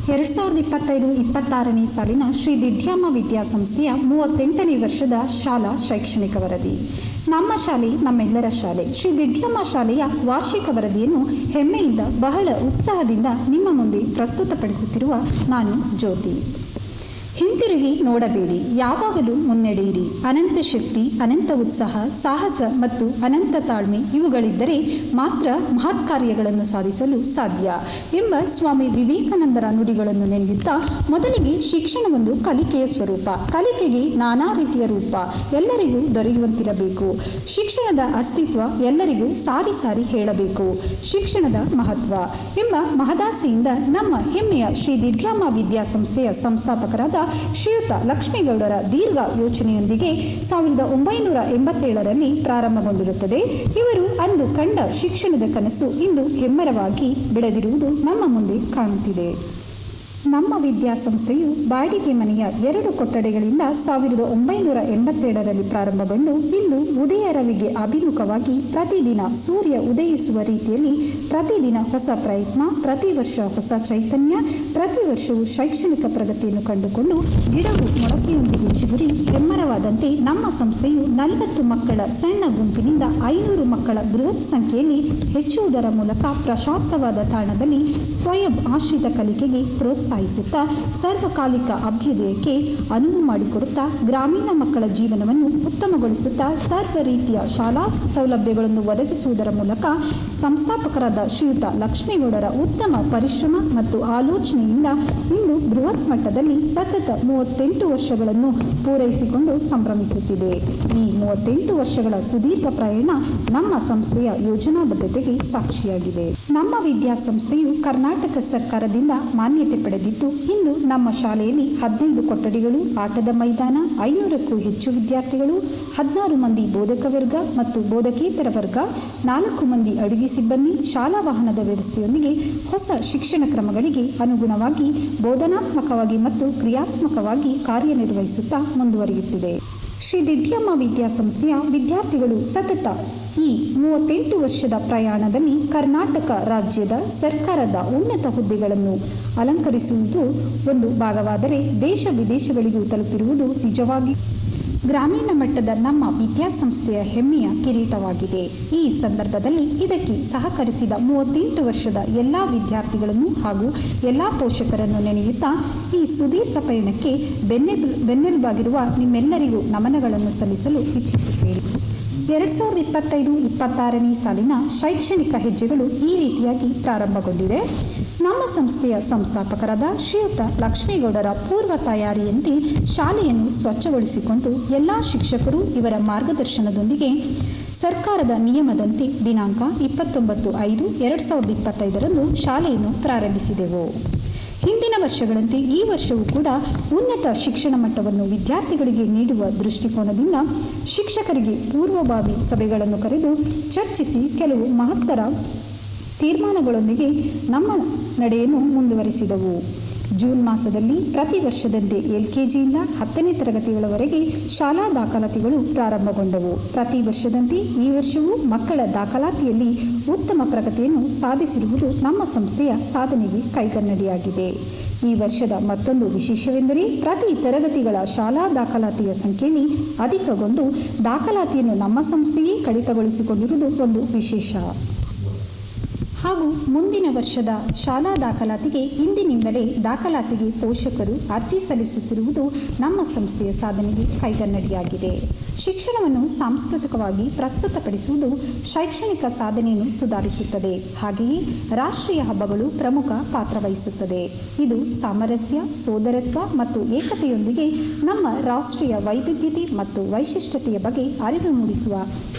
2025-26ನೇ ಸಾಲಿನ ಶ್ರೀ ದಿಢ್ಯಮ್ಮ ವಿದ್ಯಾಸಂಸ್ಥೆಯ 38ನೇ ವರ್ಷದ ಶಾಲಾ ಶೈಕ್ಷಣಿಕ ವರದಿ. ನಮ್ಮ ಶಾಲೆ ನಮ್ಮೆಲ್ಲರ ಶಾಲೆ ಶ್ರೀ ದಿಢ್ಯಮ್ಮ ಶಾಲೆಯ ವಾರ್ಷಿಕ ವರದಿಯನ್ನು ಹೆಮ್ಮೆಯಿಂದ ಬಹಳ ಉತ್ಸಾಹದಿಂದ ನಿಮ್ಮ ಮುಂದೆ ಪ್ರಸ್ತುತಪಡಿಸುತ್ತಿರುವ ನಾನು ಜ್ಯೋತಿ. ಹಿಂತಿರುಗಿ ನೋಡಬೇಡಿ, ಯಾವಾಗಲೂ ಮುನ್ನಡೆಯಿರಿ. ಅನಂತ ಶಕ್ತಿ, ಅನಂತ ಉತ್ಸಾಹ, ಸಾಹಸ ಮತ್ತು ಅನಂತ ತಾಳ್ಮೆ ಇವುಗಳಿದ್ದರೆ ಮಾತ್ರ ಮಹತ್ ಕಾರ್ಯಗಳನ್ನು ಸಾಧಿಸಲು ಸಾಧ್ಯ ಎಂಬ ಸ್ವಾಮಿ ವಿವೇಕಾನಂದರ ನುಡಿಗಳನ್ನು ನೆನೆಯುತ್ತಾ, ಮೊದಲಿಗೆ ಶಿಕ್ಷಣವೊಂದು ಕಲಿಕೆಯ ಸ್ವರೂಪ, ಕಲಿಕೆಗೆ ನಾನಾ ರೀತಿಯ ರೂಪ ಎಲ್ಲರಿಗೂ ದೊರೆಯುವಂತಿರಬೇಕು. ಶಿಕ್ಷಣದ ಅಸ್ತಿತ್ವ ಎಲ್ಲರಿಗೂ ಸಾರಿ ಸಾರಿ ಹೇಳಬೇಕು. ಶಿಕ್ಷಣದ ಮಹತ್ವ ಎಂಬ ಮಹದಾಸೆಯಿಂದ ನಮ್ಮ ಹೆಮ್ಮೆಯ ಶ್ರೀ ದಿಢ್ಯಮ್ಮ ವಿದ್ಯಾಸಂಸ್ಥೆಯ ಸಂಸ್ಥಾಪಕರಾದ ಶ್ರೀಯುತ ಲಕ್ಷ್ಮೇಗೌಡರ ದೀರ್ಘ ಯೋಚನೆಯೊಂದಿಗೆ 1987ರಲ್ಲಿ ಪ್ರಾರಂಭಗೊಂಡಿರುತ್ತದೆ. ಇವರು ಅಂದು ಕಂಡ ಶಿಕ್ಷಣದ ಕನಸು ಇಂದು ಹೆಮ್ಮರವಾಗಿ ಬೆಳೆದಿರುವುದು ನಮ್ಮ ಮುಂದೆ ಕಾಣುತ್ತಿದೆ. ನಮ್ಮ ವಿದ್ಯಾಸಂಸ್ಥೆಯು ಬಾಡಿಗೆ ಮನೆಯ 2 ಕೊಠಡಿಗಳಿಂದ 1987ರಲ್ಲಿ ಪ್ರಾರಂಭಗೊಂಡು ಇಂದು ಉದಯ ರವಿಗೆ ಅಭಿಮುಖವಾಗಿ ಪ್ರತಿದಿನ ಸೂರ್ಯ ಉದಯಿಸುವ ರೀತಿಯಲ್ಲಿ ಪ್ರತಿದಿನ ಹೊಸ ಪ್ರಯತ್ನ, ಪ್ರತಿ ವರ್ಷ ಹೊಸ ಚೈತನ್ಯ, ಪ್ರತಿ ವರ್ಷವೂ ಶೈಕ್ಷಣಿಕ ಪ್ರಗತಿಯನ್ನು ಕಂಡುಕೊಂಡು ಗಿಡವು ಮೊಳಕೆಯೊಂದಿಗೆ ಚಿಗುರಿ ಹೆಮ್ಮರವಾದಂತೆ ನಮ್ಮ ಸಂಸ್ಥೆಯು 40 ಮಕ್ಕಳ ಸಣ್ಣ ಗುಂಪಿನಿಂದ 500 ಮಕ್ಕಳ ಬೃಹತ್ ಸಂಖ್ಯೆಯಲ್ಲಿ ಹೆಚ್ಚುವುದರ ಮೂಲಕ ಪ್ರಶಾಂತವಾದ ತಾಣದಲ್ಲಿ ಸ್ವಯಂ ಆಶ್ರಿತ ಕಲಿಕೆಗೆ ಪ್ರೋತ್ಸಾಹಿಸುತ್ತಾ ಸರ್ವಕಾಲಿಕ ಅಭ್ಯುದಯಕ್ಕೆ ಅನುವು ಮಾಡಿಕೊಡುತ್ತಾ ಗ್ರಾಮೀಣ ಮಕ್ಕಳ ಜೀವನವನ್ನು ಉತ್ತಮಗೊಳಿಸುತ್ತಾ ಸರ್ವ ರೀತಿಯ ಶಾಲಾ ಸೌಲಭ್ಯಗಳನ್ನು ಒದಗಿಸುವುದರ ಮೂಲಕ ಸಂಸ್ಥಾಪಕರಾದ ಶ್ರೀಯುತ ಲಕ್ಷ್ಮೇಗೌಡರ ಉತ್ತಮ ಪರಿಶ್ರಮ ಮತ್ತು ಆಲೋಚನೆಯಿಂದ ಇಂದು ಬೃಹತ್ ಮಟ್ಟದಲ್ಲಿ ಸತತ 38 ವರ್ಷಗಳನ್ನು ಪೂರೈಸಿಕೊಂಡು ಸಂಭ್ರಮಿಸುತ್ತಿದೆ. ಈ 38 ವರ್ಷಗಳ ಸುದೀರ್ಘ ಪ್ರಯಾಣ ನಮ್ಮ ಸಂಸ್ಥೆಯ ಯೋಜನಾಬದ್ಧತೆಗೆ ಸಾಕ್ಷಿಯಾಗಿದೆ. ನಮ್ಮ ವಿದ್ಯಾಸಂಸ್ಥೆಯು ಕರ್ನಾಟಕ ಸರ್ಕಾರದಿಂದ ಮಾನ್ಯತೆ ಪಡೆದಿದ್ದು ಇಂದು ನಮ್ಮ ಶಾಲೆಯಲ್ಲಿ 15 ಕೊಠಡಿಗಳು, ಆಟದ ಮೈದಾನ, 500ಕ್ಕೂ ಹೆಚ್ಚು ವಿದ್ಯಾರ್ಥಿಗಳು, 16 ಮಂದಿ ಬೋಧಕ ವರ್ಗ ಮತ್ತು ಬೋಧಕೇತರ ವರ್ಗ, 4 ಮಂದಿ ಅಡುಗೆ ಸಿಬ್ಬಂದಿ, ಶಾಲಾ ವಾಹನದ ವ್ಯವಸ್ಥೆಯೊಂದಿಗೆ ಹೊಸ ಶಿಕ್ಷಣ ಕ್ರಮಗಳಿಗೆ ಅನುಗುಣವಾಗಿ ಬೋಧನಾತ್ಮಕವಾಗಿ ಮತ್ತು ಕ್ರಿಯಾತ್ಮಕವಾಗಿ ಕಾರ್ಯನಿರ್ವಹಿಸುತ್ತಾ ಮುಂದುವರಿಯುತ್ತಿದೆ. ಶ್ರೀ ದಿಢ್ಯಮ್ಮ ವಿದ್ಯಾಸಂಸ್ಥೆಯ ವಿದ್ಯಾರ್ಥಿಗಳು ಸತತ ಈ 38 ವರ್ಷದ ಪ್ರಯಾಣದಲ್ಲಿ ಕರ್ನಾಟಕ ರಾಜ್ಯದ ಸರ್ಕಾರದ ಉನ್ನತ ಹುದ್ದೆಗಳನ್ನು ಅಲಂಕರಿಸುವುದು ಒಂದು ಭಾಗವಾದರೆ ದೇಶ ವಿದೇಶಗಳಿಗೂ ತಲುಪಿರುವುದು ನಿಜವಾಗಿ ಗ್ರಾಮೀಣ ಮಟ್ಟದ ನಮ್ಮ ವಿದ್ಯಾಸಂಸ್ಥೆಯ ಹೆಮ್ಮೆಯ ಕಿರೀಟವಾಗಿದೆ. ಈ ಸಂದರ್ಭದಲ್ಲಿ ಇದಕ್ಕೆ ಸಹಕರಿಸಿದ 38 ವರ್ಷದ ಎಲ್ಲ ವಿದ್ಯಾರ್ಥಿಗಳನ್ನು ಹಾಗೂ ಎಲ್ಲ ಪೋಷಕರನ್ನು ನೆನೆಯುತ್ತಾ ಈ ಸುದೀರ್ಘ ಪಯಣಕ್ಕೆ ಬೆನ್ನೆಲುಬಾಗಿರುವ ನಿಮ್ಮೆಲ್ಲರಿಗೂ ನಮನಗಳನ್ನು ಸಲ್ಲಿಸಲು ಇಚ್ಛಿಸುತ್ತೇನೆ. 2025-26ನೇ ಸಾಲಿನ ಶೈಕ್ಷಣಿಕ ಹೆಜ್ಜೆಗಳು ಈ ರೀತಿಯಾಗಿ ಪ್ರಾರಂಭಗೊಂಡಿದೆ. ನಮ್ಮ ಸಂಸ್ಥೆಯ ಸಂಸ್ಥಾಪಕರಾದ ಶ್ರೀಯುತ ಲಕ್ಷ್ಮೇಗೌಡರ ಪೂರ್ವ ತಯಾರಿಯಂತೆ ಶಾಲೆಯನ್ನು ಸ್ವಚ್ಛಗೊಳಿಸಿಕೊಂಡು ಎಲ್ಲ ಶಿಕ್ಷಕರು ಇವರ ಮಾರ್ಗದರ್ಶನದೊಂದಿಗೆ ಸರ್ಕಾರದ ನಿಯಮದಂತೆ ದಿನಾಂಕ 29/5/2025ರಂದು ಶಾಲೆಯನ್ನು ಪ್ರಾರಂಭಿಸಿದೆವು. ಹಿಂದಿನ ವರ್ಷಗಳಂತೆ ಈ ವರ್ಷವೂ ಕೂಡ ಉನ್ನತ ಶಿಕ್ಷಣ ಮಟ್ಟವನ್ನು ವಿದ್ಯಾರ್ಥಿಗಳಿಗೆ ನೀಡುವ ದೃಷ್ಟಿಕೋನದಿಂದ ಶಿಕ್ಷಕರಿಗೆ ಪೂರ್ವಭಾವಿ ಸಭೆಗಳನ್ನು ಕರೆದು ಚರ್ಚಿಸಿ ಕೆಲವು ಮಹತ್ತರ ತೀರ್ಮಾನಗಳೊಂದಿಗೆ ನಮ್ಮ ನಡೆಯನ್ನು ಮುಂದುವರಿಸಿದವು. ಜೂನ್ ಮಾಸದಲ್ಲಿ ಪ್ರತಿ ವರ್ಷದಂತೆ LKGಯಿಂದ 10ನೇ ತರಗತಿಗಳವರೆಗೆ ಶಾಲಾ ದಾಖಲಾತಿಗಳು ಪ್ರಾರಂಭಗೊಂಡವು. ಪ್ರತಿ ವರ್ಷದಂತೆ ಈ ವರ್ಷವೂ ಮಕ್ಕಳ ದಾಖಲಾತಿಯಲ್ಲಿ ಉತ್ತಮ ಪ್ರಗತಿಯನ್ನು ಸಾಧಿಸಿರುವುದು ನಮ್ಮ ಸಂಸ್ಥೆಯ ಸಾಧನೆಗೆ ಕೈಗನ್ನಡಿಯಾಗಿದೆ. ಈ ವರ್ಷದ ಮತ್ತೊಂದು ವಿಶೇಷವೆಂದರೆ ಪ್ರತಿ ತರಗತಿಗಳ ಶಾಲಾ ದಾಖಲಾತಿಯ ಸಂಖ್ಯೆಯಲ್ಲಿ ಅಧಿಕಗೊಂಡು ದಾಖಲಾತಿಯನ್ನು ನಮ್ಮ ಸಂಸ್ಥೆಯೇ ಕಡಿತಗೊಳಿಸಿಕೊಂಡಿರುವುದು ಒಂದು ವಿಶೇಷ. ಹಾಗೂ ಮುಂದಿನ ವರ್ಷದ ಶಾಲಾ ದಾಖಲಾತಿಗೆ ಇಂದಿನಿಂದಲೇ ದಾಖಲಾತಿಗೆ ಪೋಷಕರು ಅರ್ಜಿ ಸಲ್ಲಿಸುತ್ತಿರುವುದು ನಮ್ಮ ಸಂಸ್ಥೆಯ ಸಾಧನೆಗೆ ಕೈಗನ್ನಡಿಯಾಗಿದೆ. ಶಿಕ್ಷಣವನ್ನು ಸಾಂಸ್ಕೃತಿಕವಾಗಿ ಪ್ರಸ್ತುತಪಡಿಸುವುದು ಶೈಕ್ಷಣಿಕ ಸಾಧನೆಯನ್ನು ಸುಧಾರಿಸುತ್ತದೆ. ಹಾಗೆಯೇ ರಾಷ್ಟ್ರೀಯ ಹಬ್ಬಗಳು ಪ್ರಮುಖ ಪಾತ್ರ ವಹಿಸುತ್ತದೆ. ಇದು ಸಾಮರಸ್ಯ, ಸೋದರತ್ವ ಮತ್ತು ಏಕತೆಯೊಂದಿಗೆ ನಮ್ಮ ರಾಷ್ಟ್ರೀಯ ವೈವಿಧ್ಯತೆ ಮತ್ತು ವೈಶಿಷ್ಟ್ಯತೆಯ ಬಗ್ಗೆ ಅರಿವು ಮೂಡಿಸುವ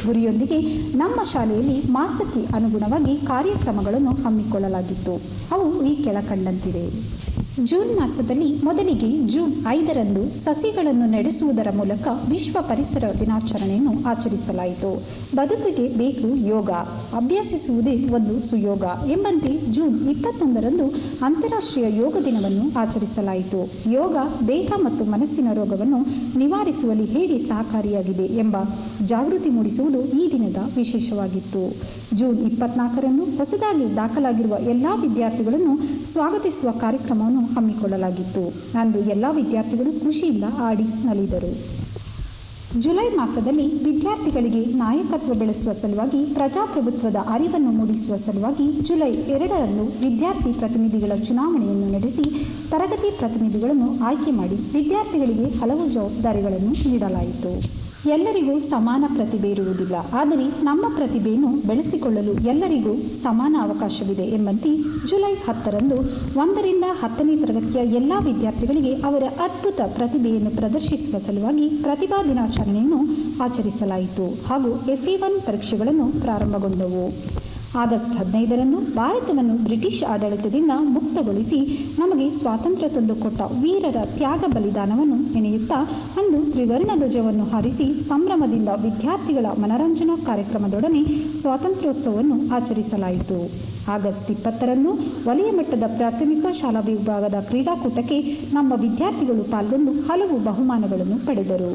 ಗುರಿಯೊಂದಿಗೆ ನಮ್ಮ ಶಾಲೆಯಲ್ಲಿ ಮಾಸಕ್ಕೆ ಅನುಗುಣವಾಗಿ ಕಾರ್ಯಕ್ರಮಗಳನ್ನು ಹಮ್ಮಿಕೊಳ್ಳಲಾಗಿತ್ತು. ಅವು ಈ ಕೆಳಕಂಡಂತಿದೆ. ಜೂನ್ ಮಾಸದಲ್ಲಿ ಮೊದಲಿಗೆ ಜೂನ್ 5ರಂದು ಸಸಿಗಳನ್ನು ನೆಡೆಸುವುದರ ಮೂಲಕ ವಿಶ್ವ ಪರಿಸರ ದಿನಾಚರಣೆಯನ್ನು ಆಚರಿಸಲಾಯಿತು. ಬದುಕಿಗೆ ಬೇಕು ಯೋಗ, ಅಭ್ಯಸಿಸುವುದೇ ಒಂದು ಸುಯೋಗ ಎಂಬಂತೆ ಜೂನ್ 21ರಂದು ಅಂತಾರಾಷ್ಟ್ರೀಯ ಯೋಗ ದಿನವನ್ನು ಆಚರಿಸಲಾಯಿತು. ಯೋಗ ದೇಹ ಮತ್ತು ಮನಸ್ಸಿನ ರೋಗವನ್ನು ನಿವಾರಿಸುವಲ್ಲಿ ಹೇಗೆ ಸಹಕಾರಿಯಾಗಿದೆ ಎಂಬ ಜಾಗೃತಿ ಮೂಡಿಸುವುದು ಈ ದಿನದ ವಿಶೇಷವಾಗಿತ್ತು. ಜೂನ್ 24ರಂದು ಹೊಸದಾಗಿ ದಾಖಲಾಗಿರುವ ಎಲ್ಲ ವಿದ್ಯಾರ್ಥಿಗಳನ್ನು ಸ್ವಾಗತಿಸುವ ಕಾರ್ಯಕ್ರಮವನ್ನು ಹಮ್ಮಿಕೊಳ್ಳಲಾಗಿತ್ತು. ಅಂದು ಎಲ್ಲ ವಿದ್ಯಾರ್ಥಿಗಳು ಖುಷಿಯಿಂದ ಆಡಿ ನಲಿದರು. ಜುಲೈ ಮಾಸದಲ್ಲಿ ವಿದ್ಯಾರ್ಥಿಗಳಿಗೆ ನಾಯಕತ್ವ ಬೆಳೆಸುವ ಸಲುವಾಗಿ ಪ್ರಜಾಪ್ರಭುತ್ವದ ಅರಿವನ್ನು ಮೂಡಿಸುವ ಸಲುವಾಗಿ ಜುಲೈ 2ರಂದು ವಿದ್ಯಾರ್ಥಿ ಪ್ರತಿನಿಧಿಗಳ ಚುನಾವಣೆಯನ್ನು ನಡೆಸಿ ತರಗತಿ ಪ್ರತಿನಿಧಿಗಳನ್ನು ಆಯ್ಕೆ ಮಾಡಿ ವಿದ್ಯಾರ್ಥಿಗಳಿಗೆ ಹಲವು ಜವಾಬ್ದಾರಿಗಳನ್ನು ನೀಡಲಾಯಿತು. ಎಲ್ಲರಿಗೂ ಸಮಾನ ಪ್ರತಿಭೆ ಇರುವುದಿಲ್ಲ, ಆದರೆ ನಮ್ಮ ಪ್ರತಿಭೆಯನ್ನು ಬೆಳೆಸಿಕೊಳ್ಳಲು ಎಲ್ಲರಿಗೂ ಸಮಾನ ಅವಕಾಶವಿದೆ ಎಂಬಂತೆ ಜುಲೈ 10ರಂದು 1ರಿಂದ 10ನೇ ತರಗತಿಯ ಎಲ್ಲ ವಿದ್ಯಾರ್ಥಿಗಳಿಗೆ ಅವರ ಅದ್ಭುತ ಪ್ರತಿಭೆಯನ್ನು ಪ್ರದರ್ಶಿಸುವ ಸಲುವಾಗಿ ಪ್ರತಿಭಾ ದಿನಾಚರಣೆಯನ್ನು ಆಚರಿಸಲಾಯಿತು ಹಾಗೂ FE1 ಪರೀಕ್ಷೆಗಳನ್ನು ಪ್ರಾರಂಭಗೊಂಡವು. ಆಗಸ್ಟ್ 15ರಂದು ಭಾರತವನ್ನು ಬ್ರಿಟಿಷ್ ಆಡಳಿತದಿಂದ ಮುಕ್ತಗೊಳಿಸಿ ನಮಗೆ ಸ್ವಾತಂತ್ರ್ಯ ತಂದುಕೊಟ್ಟ ವೀರರ ತ್ಯಾಗ ಬಲಿದಾನವನ್ನು ನೆನೆಯುತ್ತಾ ಅಂದು ತ್ರಿವರ್ಣ ಧ್ವಜವನ್ನು ಹಾರಿಸಿ ಸಂಭ್ರಮದಿಂದ ವಿದ್ಯಾರ್ಥಿಗಳ ಮನರಂಜನಾ ಕಾರ್ಯಕ್ರಮದೊಡನೆ ಸ್ವಾತಂತ್ರ್ಯೋತ್ಸವವನ್ನು ಆಚರಿಸಲಾಯಿತು. ಆಗಸ್ಟ್ 20ರಂದು ವಲಯ ಮಟ್ಟದ ಪ್ರಾಥಮಿಕ ಶಾಲಾ ವಿಭಾಗದ ಕ್ರೀಡಾಕೂಟಕ್ಕೆ ನಮ್ಮ ವಿದ್ಯಾರ್ಥಿಗಳು ಪಾಲ್ಗೊಂಡು ಹಲವು ಬಹುಮಾನಗಳನ್ನು ಪಡೆದರು.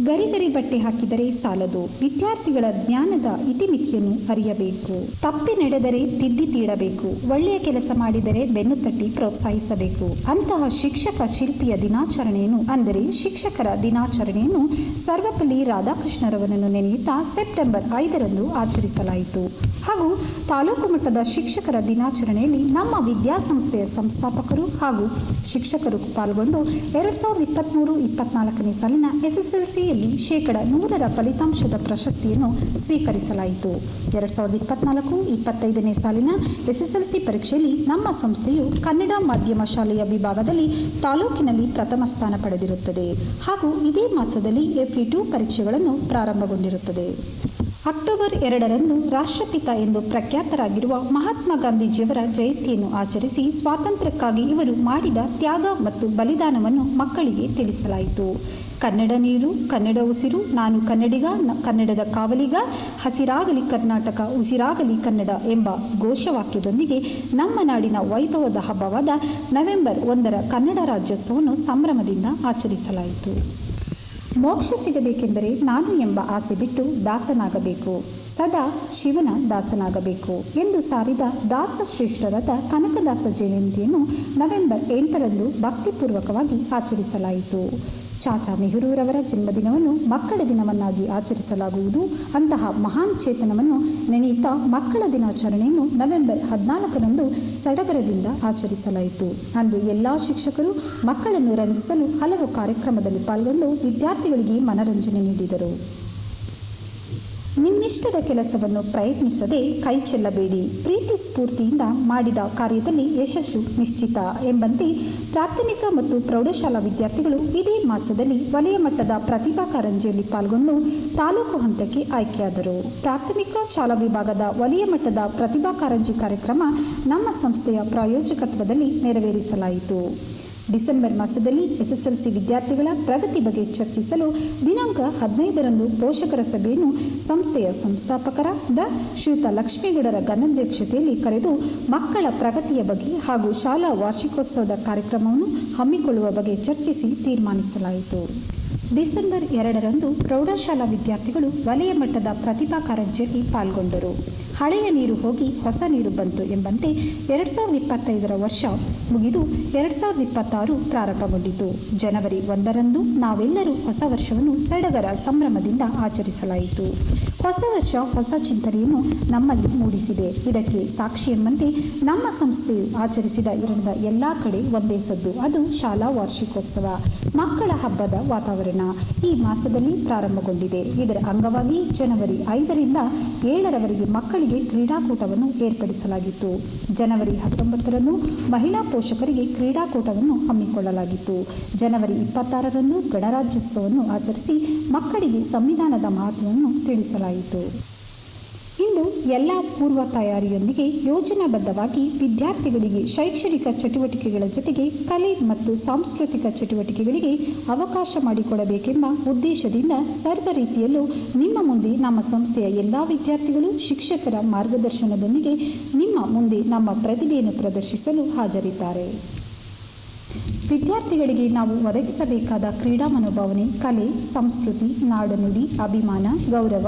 ಗರಿಗರಿ ಬಟ್ಟೆ ಹಾಕಿದರೆ ಸಾಲದು, ವಿದ್ಯಾರ್ಥಿಗಳ ಜ್ಞಾನದ ಇತಿಮಿತಿಯನ್ನು ಅರಿಯಬೇಕು. ತಪ್ಪಿ ನಡೆದರೆ ತಿದ್ದಿ ತೀಡಬೇಕು, ಒಳ್ಳೆಯ ಕೆಲಸ ಮಾಡಿದರೆ ಬೆನ್ನು ತಟ್ಟಿ ಪ್ರೋತ್ಸಾಹಿಸಬೇಕು. ಅಂತಹ ಶಿಕ್ಷಕ ಶಿಲ್ಪಿಯ ದಿನಾಚರಣೆಯನ್ನು ಅಂದರೆ ಶಿಕ್ಷಕರ ದಿನಾಚರಣೆಯನ್ನು ಸರ್ವಪಲ್ಲಿ ರಾಧಾಕೃಷ್ಣರವರನ್ನು ನೆನೆಯುತ್ತಾ ಸೆಪ್ಟೆಂಬರ್ 5ರಂದು ಆಚರಿಸಲಾಯಿತು. ಹಾಗೂ ತಾಲೂಕು ಮಟ್ಟದ ಶಿಕ್ಷಕರ ದಿನಾಚರಣೆಯಲ್ಲಿ ನಮ್ಮ ವಿದ್ಯಾಸಂಸ್ಥೆಯ ಸಂಸ್ಥಾಪಕರು ಹಾಗೂ ಶಿಕ್ಷಕರು ಪಾಲ್ಗೊಂಡು 2023-24ನೇ ಸಾಲಿನ SSLCಯಲ್ಲಿ 100% ಫಲಿತಾಂಶದ ಪ್ರಶಸ್ತಿಯನ್ನು ಸ್ವೀಕರಿಸಲಾಯಿತು. 2024-25ನೇ ಸಾಲಿನ SSLC ಪರೀಕ್ಷೆಯಲ್ಲಿ ನಮ್ಮ ಸಂಸ್ಥೆಯು ಕನ್ನಡ ಮಾಧ್ಯಮ ಶಾಲೆಯ ವಿಭಾಗದಲ್ಲಿ ತಾಲೂಕಿನಲ್ಲಿ ಪ್ರಥಮ ಸ್ಥಾನ ಪಡೆದಿರುತ್ತದೆ ಹಾಗೂ ಇದೇ ಮಾಸದಲ್ಲಿ FE2 ಪರೀಕ್ಷೆಗಳನ್ನು ಪ್ರಾರಂಭಗೊಂಡಿರುತ್ತದೆ. ಅಕ್ಟೋಬರ್ 2ರಂದು ರಾಷ್ಟ್ರಪಿತ ಎಂದು ಪ್ರಖ್ಯಾತರಾಗಿರುವ ಮಹಾತ್ಮ ಗಾಂಧೀಜಿಯವರ ಜಯಂತಿಯನ್ನು ಆಚರಿಸಿ ಸ್ವಾತಂತ್ರ್ಯಕ್ಕಾಗಿ ಇವರು ಮಾಡಿದ ತ್ಯಾಗ ಮತ್ತು ಬಲಿದಾನವನ್ನು ಮಕ್ಕಳಿಗೆ ತಿಳಿಸಲಾಯಿತು. ಕನ್ನಡ ನೀರು, ಕನ್ನಡ ಉಸಿರು, ನಾನು ಕನ್ನಡಿಗ, ಕನ್ನಡದ ಕಾವಲಿಗ, ಹಸಿರಾಗಲಿ ಕರ್ನಾಟಕ, ಉಸಿರಾಗಲಿ ಕನ್ನಡ ಎಂಬ ಘೋಷವಾಕ್ಯದೊಂದಿಗೆ ನಮ್ಮ ನಾಡಿನ ವೈಭವದ ಹಬ್ಬವಾದ ನವೆಂಬರ್ 1ರ ಕನ್ನಡ ರಾಜ್ಯೋತ್ಸವವನ್ನು ಸಂಭ್ರಮದಿಂದ ಆಚರಿಸಲಾಯಿತು. ಮೋಕ್ಷ ಸಿಗಬೇಕೆಂದರೆ ನಾನು ಎಂಬ ಆಸೆ ಬಿಟ್ಟು ದಾಸನಾಗಬೇಕು, ಸದಾ ಶಿವನ ದಾಸನಾಗಬೇಕು ಎಂದು ಸಾರಿದ ದಾಸಶ್ರೇಷ್ಠರಾದ ಕನಕದಾಸ ಜಯಂತಿಯನ್ನು ನವೆಂಬರ್ 8ರಂದು ಭಕ್ತಿಪೂರ್ವಕವಾಗಿ ಆಚರಿಸಲಾಯಿತು. ಚಾಚಾ ನೆಹರೂರವರ ಜನ್ಮದಿನವನ್ನು ಮಕ್ಕಳ ದಿನವನ್ನಾಗಿ ಆಚರಿಸಲಾಗುವುದು. ಅಂತಹ ಮಹಾನ್ ಚೇತನವನ್ನು ನೆನೆಯುತ್ತಾ ಮಕ್ಕಳ ದಿನಾಚರಣೆಯನ್ನು ನವೆಂಬರ್ 14ರಂದು ಸಡಗರದಿಂದ ಆಚರಿಸಲಾಯಿತು. ಅಂದು ಎಲ್ಲ ಶಿಕ್ಷಕರು ಮಕ್ಕಳನ್ನು ರಂಜಿಸಲು ಹಲವು ಕಾರ್ಯಕ್ರಮದಲ್ಲಿ ಪಾಲ್ಗೊಂಡು ವಿದ್ಯಾರ್ಥಿಗಳಿಗೆ ಮನರಂಜನೆ ನೀಡಿದರು. ನಿಮ್ಮಿಷ್ಟದ ಕೆಲಸವನ್ನು ಪ್ರಯತ್ನಿಸದೆ ಕೈ ಚೆಲ್ಲಬೇಡಿ, ಪ್ರೀತಿ ಸ್ಫೂರ್ತಿಯಿಂದ ಮಾಡಿದ ಕಾರ್ಯದಲ್ಲಿ ಯಶಸ್ಸು ನಿಶ್ಚಿತ ಎಂಬಂತೆ ಪ್ರಾಥಮಿಕ ಮತ್ತು ಪ್ರೌಢಶಾಲಾ ವಿದ್ಯಾರ್ಥಿಗಳು ಇದೇ ಮಾಸದಲ್ಲಿ ವಲಯ ಮಟ್ಟದ ಪ್ರತಿಭಾ ಕಾರಂಜಿಯಲ್ಲಿ ಪಾಲ್ಗೊಂಡು ತಾಲೂಕು ಹಂತಕ್ಕೆ ಆಯ್ಕೆಯಾದರು. ಪ್ರಾಥಮಿಕ ಶಾಲಾ ವಿಭಾಗದ ವಲಯ ಮಟ್ಟದ ಪ್ರತಿಭಾ ಕಾರಂಜಿ ಕಾರ್ಯಕ್ರಮ ನಮ್ಮ ಸಂಸ್ಥೆಯ ಪ್ರಾಯೋಜಕತ್ವದಲ್ಲಿ ನೆರವೇರಿಸಲಾಯಿತು. ಡಿಸೆಂಬರ್ ಮಾಸದಲ್ಲಿ SSLC ವಿದ್ಯಾರ್ಥಿಗಳ ಪ್ರಗತಿ ಬಗ್ಗೆ ಚರ್ಚಿಸಲು ದಿನಾಂಕ 15ರಂದು ಪೋಷಕರ ಸಭೆಯನ್ನು ಸಂಸ್ಥೆಯ ಸಂಸ್ಥಾಪಕರಾದ ಶ್ರೀಯುತ ಲಕ್ಷ್ಮೇಗೌಡರ ಘನಾಧ್ಯಕ್ಷತೆಯಲ್ಲಿ ಕರೆದು ಮಕ್ಕಳ ಪ್ರಗತಿಯ ಬಗ್ಗೆ ಹಾಗೂ ಶಾಲಾ ವಾರ್ಷಿಕೋತ್ಸವದ ಕಾರ್ಯಕ್ರಮವನ್ನು ಹಮ್ಮಿಕೊಳ್ಳುವ ಬಗ್ಗೆ ಚರ್ಚಿಸಿ ತೀರ್ಮಾನಿಸಲಾಯಿತು. ಡಿಸೆಂಬರ್ 2ರಂದು ಪ್ರೌಢಶಾಲಾ ವಿದ್ಯಾರ್ಥಿಗಳು ವಲಯ ಮಟ್ಟದ ಪ್ರತಿಭಾ ಕಾರಂಜಿಯಲ್ಲಿ ಪಾಲ್ಗೊಂಡರು. ಹಳೆಯ ನೀರು ಹೋಗಿ ಹೊಸ ನೀರು ಬಂತು ಎಂಬಂತೆ 2025ರ ವರ್ಷ ಮುಗಿದು 2026 ಪ್ರಾರಂಭಗೊಂಡಿತು. ಜನವರಿ 1ರಂದು ನಾವೆಲ್ಲರೂ ಹೊಸ ವರ್ಷವನ್ನು ಸಡಗರ ಸಂಭ್ರಮದಿಂದ ಆಚರಿಸಲಾಯಿತು. ಹೊಸ ವರ್ಷ ಹೊಸ ಚಿಂತನೆಯನ್ನು ನಮ್ಮಲ್ಲಿ ಮೂಡಿಸಿದೆ. ಇದಕ್ಕೆ ಸಾಕ್ಷಿ ಎಂಬಂತೆ ನಮ್ಮ ಸಂಸ್ಥೆಯು ಆಚರಿಸಿದ ಎಲ್ಲ ಕಡೆ ಒಂದೇ ಸದ್ದು, ಅದು ಶಾಲಾ ವಾರ್ಷಿಕೋತ್ಸವ, ಮಕ್ಕಳ ಹಬ್ಬದ ವಾತಾವರಣ ಈ ಮಾಸದಲ್ಲಿ ಪ್ರಾರಂಭಗೊಂಡಿದೆ. ಇದರ ಅಂಗವಾಗಿ ಜನವರಿ 5ರಿಂದ 7ರವರೆಗೆ ಮಕ್ಕಳಿಗೆ ಕ್ರೀಡಾಕೂಟವನ್ನು ಏರ್ಪಡಿಸಲಾಗಿತ್ತು. ಜನವರಿ 19ರಂದು ಮಹಿಳಾ ಪೋಷಕರಿಗೆ ಕ್ರೀಡಾಕೂಟವನ್ನು ಹಮ್ಮಿಕೊಳ್ಳಲಾಗಿತ್ತು. ಜನವರಿ 26ರಂದು ಗಣರಾಜ್ಯೋತ್ಸವವನ್ನು ಆಚರಿಸಿ ಮಕ್ಕಳಿಗೆ ಸಂವಿಧಾನದ ಮಹತ್ವವನ್ನು ತಿಳಿಸಲಾಯಿತು. ಇಂದು ಎಲ್ಲ ಪೂರ್ವ ತಯಾರಿಯೊಂದಿಗೆ ಯೋಜನಾಬದ್ಧವಾಗಿ ವಿದ್ಯಾರ್ಥಿಗಳಿಗೆ ಶೈಕ್ಷಣಿಕ ಚಟುವಟಿಕೆಗಳ ಜೊತೆಗೆ ಕಲೆ ಮತ್ತು ಸಾಂಸ್ಕೃತಿಕ ಚಟುವಟಿಕೆಗಳಿಗೆ ಅವಕಾಶ ಮಾಡಿಕೊಡಬೇಕೆಂಬ ಉದ್ದೇಶದಿಂದ ಸರ್ವ ರೀತಿಯಲ್ಲೂ ನಿಮ್ಮ ಮುಂದೆ ನಮ್ಮ ಸಂಸ್ಥೆಯ ಎಲ್ಲ ವಿದ್ಯಾರ್ಥಿಗಳು ಶಿಕ್ಷಕರ ಮಾರ್ಗದರ್ಶನದೊಂದಿಗೆ ನಿಮ್ಮ ಮುಂದೆ ನಮ್ಮ ಪ್ರತಿಭೆಯನ್ನು ಪ್ರದರ್ಶಿಸಲು ಹಾಜರಿದ್ದಾರೆ. ವಿದ್ಯಾರ್ಥಿಗಳಿಗೆ ನಾವು ಒದಗಿಸಬೇಕಾದ ಕ್ರೀಡಾ ಮನೋಭಾವನೆ, ಕಲೆ, ಸಂಸ್ಕೃತಿ, ನಾಡನುಡಿ, ಅಭಿಮಾನ, ಗೌರವ,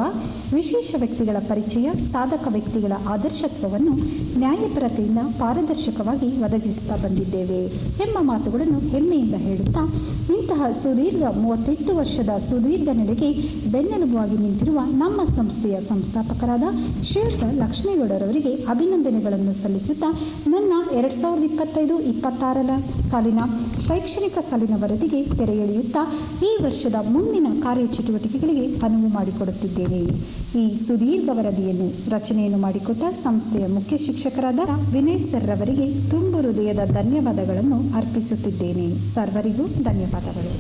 ವಿಶೇಷ ವ್ಯಕ್ತಿಗಳ ಪರಿಚಯ, ಸಾಧಕ ವ್ಯಕ್ತಿಗಳ ಆದರ್ಶತ್ವವನ್ನು ನ್ಯಾಯಪರತೆಯಿಂದ ಪಾರದರ್ಶಕವಾಗಿ ಒದಗಿಸುತ್ತಾ ಬಂದಿದ್ದೇವೆ ಎಂಬ ಮಾತುಗಳನ್ನು ಹೆಮ್ಮೆಯಿಂದ ಹೇಳುತ್ತಾ, ಇಂತಹ ಸುದೀರ್ಘ 38 ವರ್ಷದ ಸುದೀರ್ಘ ನಡೆಗೆ ಬೆನ್ನೆಲುಬಾಗಿ ನಿಂತಿರುವ ನಮ್ಮ ಸಂಸ್ಥೆಯ ಸಂಸ್ಥಾಪಕರಾದ ಶ್ರೀಯುತ ಲಕ್ಷ್ಮೇಗೌಡರವರಿಗೆ ಅಭಿನಂದನೆಗಳನ್ನು ಸಲ್ಲಿಸುತ್ತಾ ನನ್ನ 2025-26 ಸಾಲಿನ ಶೈಕ್ಷಣಿಕ ಸಾಲಿನ ವರದಿಗೆ ತೆರೆ ಎಳೆಯುತ್ತಾ ಈ ವರ್ಷದ ಮುಂದಿನ ಕಾರ್ಯಚಟುವಟಿಕೆಗಳಿಗೆ ಅನುವು ಮಾಡಿಕೊಡುತ್ತಿದ್ದೇನೆ. ಈ ಸುದೀರ್ಘ ವರದಿಯನ್ನು ರಚನೆಯನ್ನು ಮಾಡಿಕೊಟ್ಟ ಸಂಸ್ಥೆಯ ಮುಖ್ಯ ಶಿಕ್ಷಕರಾದ ವಿನಯ್ ಸರ್ ಅವರಿಗೆ ತುಂಬು ಹೃದಯದ ಧನ್ಯವಾದಗಳನ್ನು ಅರ್ಪಿಸುತ್ತಿದ್ದೇನೆ. ಸರ್ವರಿಗೂ ಧನ್ಯವಾದಗಳು.